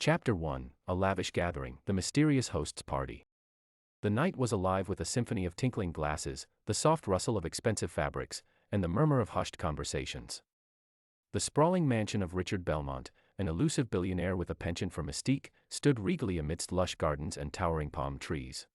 Chapter 1, A Lavish Gathering, The Mysterious Host's Party. The night was alive with a symphony of tinkling glasses, the soft rustle of expensive fabrics, and the murmur of hushed conversations. The sprawling mansion of Richard Belmont, an elusive billionaire with a penchant for mystique, stood regally amidst lush gardens and towering palm trees.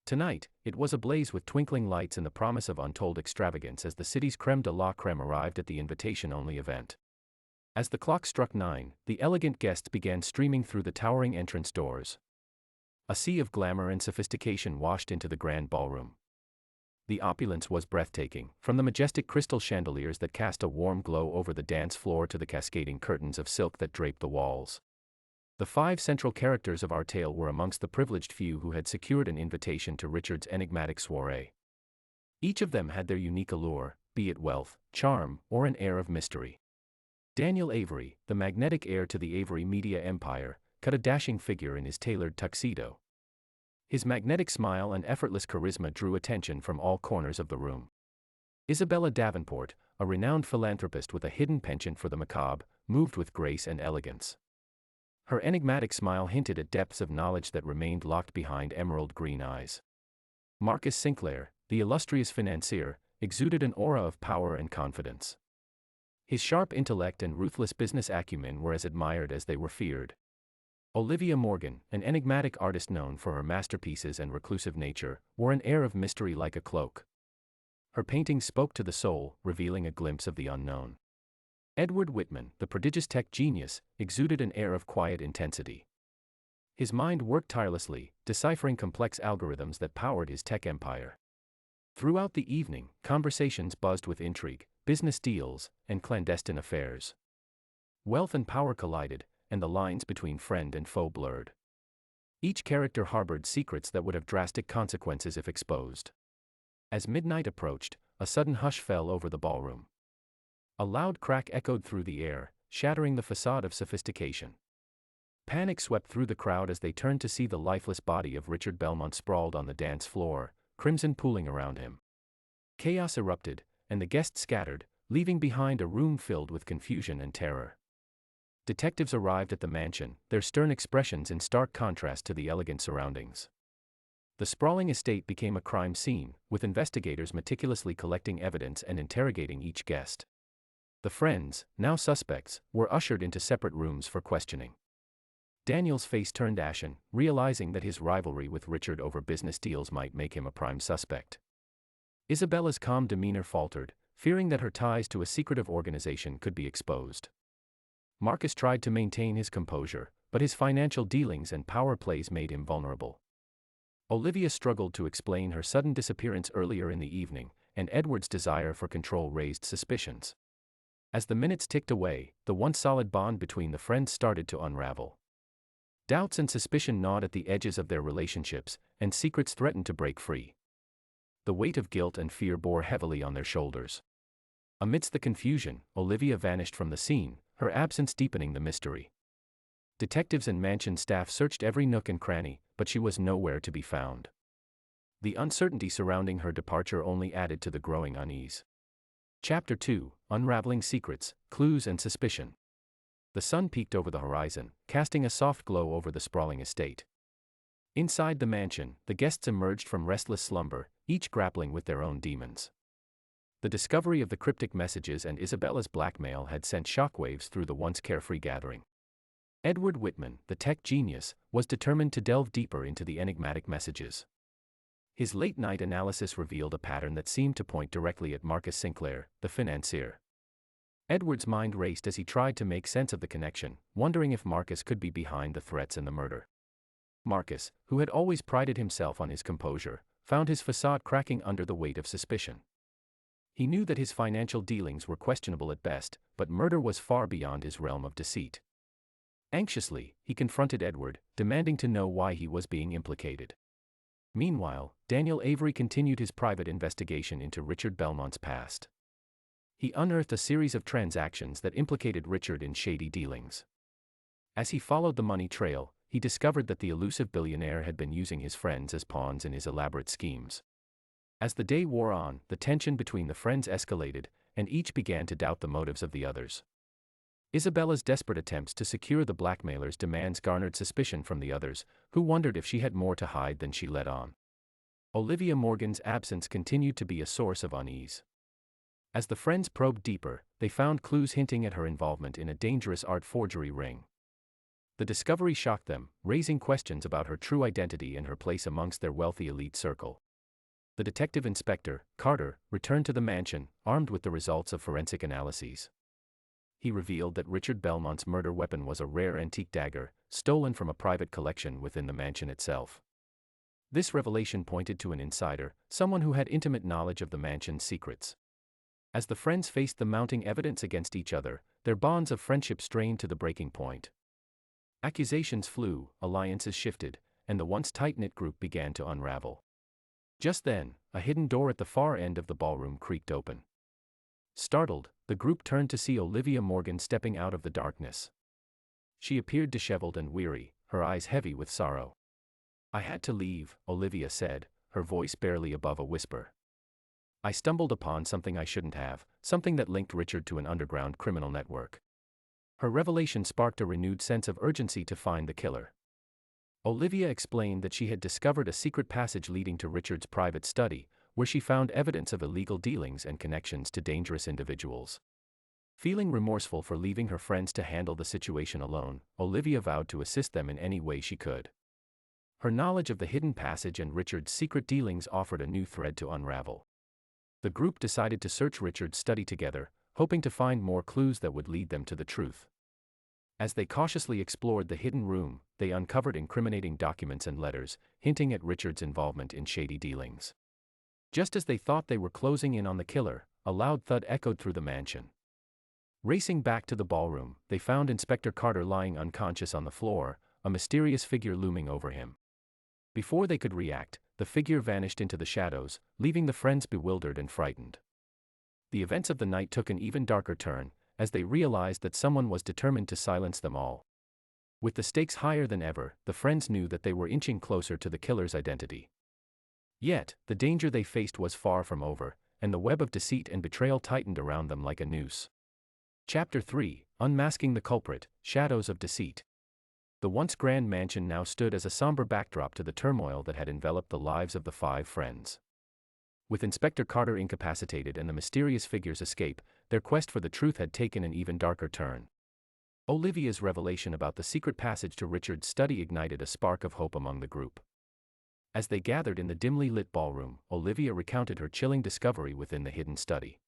Tonight, it was ablaze with twinkling lights and the promise of untold extravagance as the city's creme de la creme arrived at the invitation-only event. As the clock struck 9, the elegant guests began streaming through the towering entrance doors. A sea of glamour and sophistication washed into the grand ballroom. The opulence was breathtaking, from the majestic crystal chandeliers that cast a warm glow over the dance floor to the cascading curtains of silk that draped the walls. The 5 central characters of our tale were amongst the privileged few who had secured an invitation to Richard's enigmatic soiree. Each of them had their unique allure, be it wealth, charm, or an air of mystery. Daniel Avery, the magnetic heir to the Avery media empire, cut a dashing figure in his tailored tuxedo. His magnetic smile and effortless charisma drew attention from all corners of the room. Isabella Davenport, a renowned philanthropist with a hidden penchant for the macabre, moved with grace and elegance. Her enigmatic smile hinted at depths of knowledge that remained locked behind emerald green eyes. Marcus Sinclair, the illustrious financier, exuded an aura of power and confidence. His sharp intellect and ruthless business acumen were as admired as they were feared. Olivia Morgan, an enigmatic artist known for her masterpieces and reclusive nature, wore an air of mystery like a cloak. Her paintings spoke to the soul, revealing a glimpse of the unknown. Edward Whitman, the prodigious tech genius, exuded an air of quiet intensity. His mind worked tirelessly, deciphering complex algorithms that powered his tech empire. Throughout the evening, conversations buzzed with intrigue, business deals, and clandestine affairs. Wealth and power collided, and the lines between friend and foe blurred. Each character harbored secrets that would have drastic consequences if exposed. As midnight approached, a sudden hush fell over the ballroom. A loud crack echoed through the air, shattering the facade of sophistication. Panic swept through the crowd as they turned to see the lifeless body of Richard Belmont sprawled on the dance floor, crimson pooling around him. Chaos erupted, and the guests scattered, leaving behind a room filled with confusion and terror. Detectives arrived at the mansion, their stern expressions in stark contrast to the elegant surroundings. The sprawling estate became a crime scene, with investigators meticulously collecting evidence and interrogating each guest. The friends, now suspects, were ushered into separate rooms for questioning. Daniel's face turned ashen, realizing that his rivalry with Richard over business deals might make him a prime suspect. Isabella's calm demeanor faltered, fearing that her ties to a secretive organization could be exposed. Marcus tried to maintain his composure, but his financial dealings and power plays made him vulnerable. Olivia struggled to explain her sudden disappearance earlier in the evening, and Edward's desire for control raised suspicions. As the minutes ticked away, the once solid bond between the friends started to unravel. Doubts and suspicion gnawed at the edges of their relationships, and secrets threatened to break free. The weight of guilt and fear bore heavily on their shoulders. Amidst the confusion, Olivia vanished from the scene, her absence deepening the mystery. Detectives and mansion staff searched every nook and cranny, but she was nowhere to be found. The uncertainty surrounding her departure only added to the growing unease. Chapter 2, Unraveling Secrets, Clues and Suspicion. The sun peeked over the horizon, casting a soft glow over the sprawling estate. Inside the mansion, the guests emerged from restless slumber, each grappling with their own demons. The discovery of the cryptic messages and Isabella's blackmail had sent shockwaves through the once carefree gathering. Edward Whitman, the tech genius, was determined to delve deeper into the enigmatic messages. His late-night analysis revealed a pattern that seemed to point directly at Marcus Sinclair, the financier. Edward's mind raced as he tried to make sense of the connection, wondering if Marcus could be behind the threats and the murder. Marcus, who had always prided himself on his composure, found his facade cracking under the weight of suspicion. He knew that his financial dealings were questionable at best, but murder was far beyond his realm of deceit. Anxiously, he confronted Edward, demanding to know why he was being implicated. Meanwhile, Daniel Avery continued his private investigation into Richard Belmont's past. He unearthed a series of transactions that implicated Richard in shady dealings. As he followed the money trail, he discovered that the elusive billionaire had been using his friends as pawns in his elaborate schemes. As the day wore on, the tension between the friends escalated, and each began to doubt the motives of the others. Isabella's desperate attempts to secure the blackmailer's demands garnered suspicion from the others, who wondered if she had more to hide than she let on. Olivia Morgan's absence continued to be a source of unease. As the friends probed deeper, they found clues hinting at her involvement in a dangerous art forgery ring. The discovery shocked them, raising questions about her true identity and her place amongst their wealthy elite circle. The detective inspector, Carter, returned to the mansion, armed with the results of forensic analyses. He revealed that Richard Belmont's murder weapon was a rare antique dagger, stolen from a private collection within the mansion itself. This revelation pointed to an insider, someone who had intimate knowledge of the mansion's secrets. As the friends faced the mounting evidence against each other, their bonds of friendship strained to the breaking point. Accusations flew, alliances shifted, and the once tight-knit group began to unravel. Just then, a hidden door at the far end of the ballroom creaked open. Startled, the group turned to see Olivia Morgan stepping out of the darkness. She appeared disheveled and weary, her eyes heavy with sorrow. "I had to leave," Olivia said, her voice barely above a whisper. "I stumbled upon something I shouldn't have, something that linked Richard to an underground criminal network." Her revelation sparked a renewed sense of urgency to find the killer. Olivia explained that she had discovered a secret passage leading to Richard's private study, where she found evidence of illegal dealings and connections to dangerous individuals. Feeling remorseful for leaving her friends to handle the situation alone, Olivia vowed to assist them in any way she could. Her knowledge of the hidden passage and Richard's secret dealings offered a new thread to unravel. The group decided to search Richard's study together, hoping to find more clues that would lead them to the truth. As they cautiously explored the hidden room, they uncovered incriminating documents and letters, hinting at Richard's involvement in shady dealings. Just as they thought they were closing in on the killer, a loud thud echoed through the mansion. Racing back to the ballroom, they found Inspector Carter lying unconscious on the floor, a mysterious figure looming over him. Before they could react, the figure vanished into the shadows, leaving the friends bewildered and frightened. The events of the night took an even darker turn, as they realized that someone was determined to silence them all. With the stakes higher than ever, the friends knew that they were inching closer to the killer's identity. Yet, the danger they faced was far from over, and the web of deceit and betrayal tightened around them like a noose. Chapter 3: Unmasking the Culprit, Shadows of Deceit. The once grand mansion now stood as a somber backdrop to the turmoil that had enveloped the lives of the five friends. With Inspector Carter incapacitated and the mysterious figure's escape, their quest for the truth had taken an even darker turn. Olivia's revelation about the secret passage to Richard's study ignited a spark of hope among the group. As they gathered in the dimly lit ballroom, Olivia recounted her chilling discovery within the hidden study.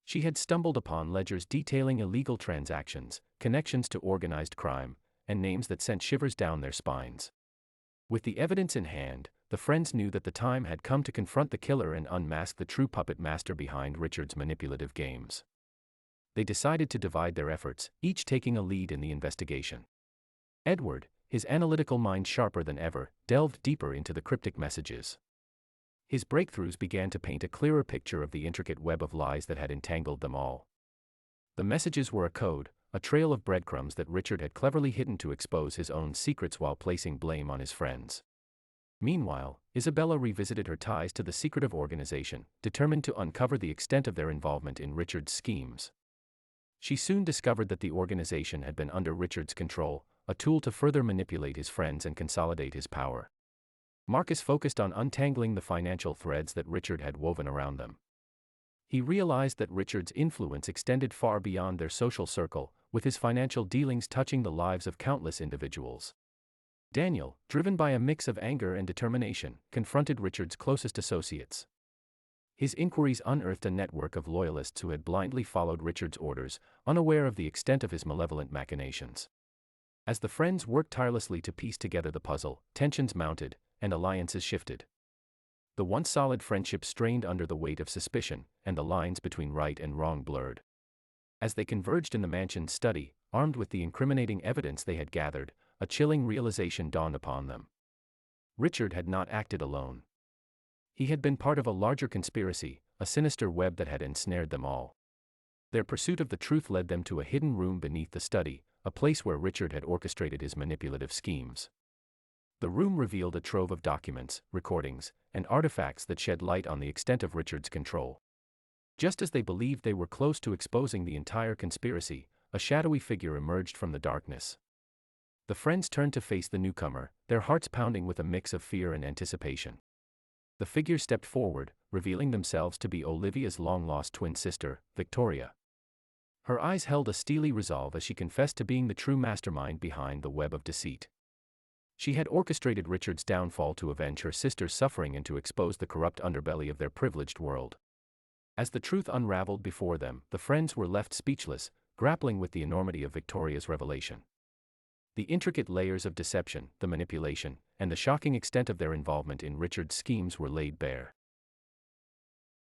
She had stumbled upon ledgers detailing illegal transactions, connections to organized crime, and names that sent shivers down their spines. With the evidence in hand, the friends knew that the time had come to confront the killer and unmask the true puppet master behind Richard's manipulative games. They decided to divide their efforts, each taking a lead in the investigation. Edward, his analytical mind sharper than ever, delved deeper into the cryptic messages. His breakthroughs began to paint a clearer picture of the intricate web of lies that had entangled them all. The messages were a code, a trail of breadcrumbs that Richard had cleverly hidden to expose his own secrets while placing blame on his friends. Meanwhile, Isabella revisited her ties to the secretive organization, determined to uncover the extent of their involvement in Richard's schemes. She soon discovered that the organization had been under Richard's control, a tool to further manipulate his friends and consolidate his power. Marcus focused on untangling the financial threads that Richard had woven around them. He realized that Richard's influence extended far beyond their social circle, with his financial dealings touching the lives of countless individuals. Daniel, driven by a mix of anger and determination, confronted Richard's closest associates. His inquiries unearthed a network of loyalists who had blindly followed Richard's orders, unaware of the extent of his malevolent machinations. As the friends worked tirelessly to piece together the puzzle, tensions mounted, and alliances shifted. The once solid friendship strained under the weight of suspicion, and the lines between right and wrong blurred. As they converged in the mansion's study, armed with the incriminating evidence they had gathered, a chilling realization dawned upon them. Richard had not acted alone. He had been part of a larger conspiracy, a sinister web that had ensnared them all. Their pursuit of the truth led them to a hidden room beneath the study, a place where Richard had orchestrated his manipulative schemes. The room revealed a trove of documents, recordings, and artifacts that shed light on the extent of Richard's control. Just as they believed they were close to exposing the entire conspiracy, a shadowy figure emerged from the darkness. The friends turned to face the newcomer, their hearts pounding with a mix of fear and anticipation. The figure stepped forward, revealing themselves to be Olivia's long-lost twin sister, Victoria. Her eyes held a steely resolve as she confessed to being the true mastermind behind the web of deceit. She had orchestrated Richard's downfall to avenge her sister's suffering and to expose the corrupt underbelly of their privileged world. As the truth unraveled before them, the friends were left speechless, grappling with the enormity of Victoria's revelation. The intricate layers of deception, the manipulation, and the shocking extent of their involvement in Richard's schemes were laid bare.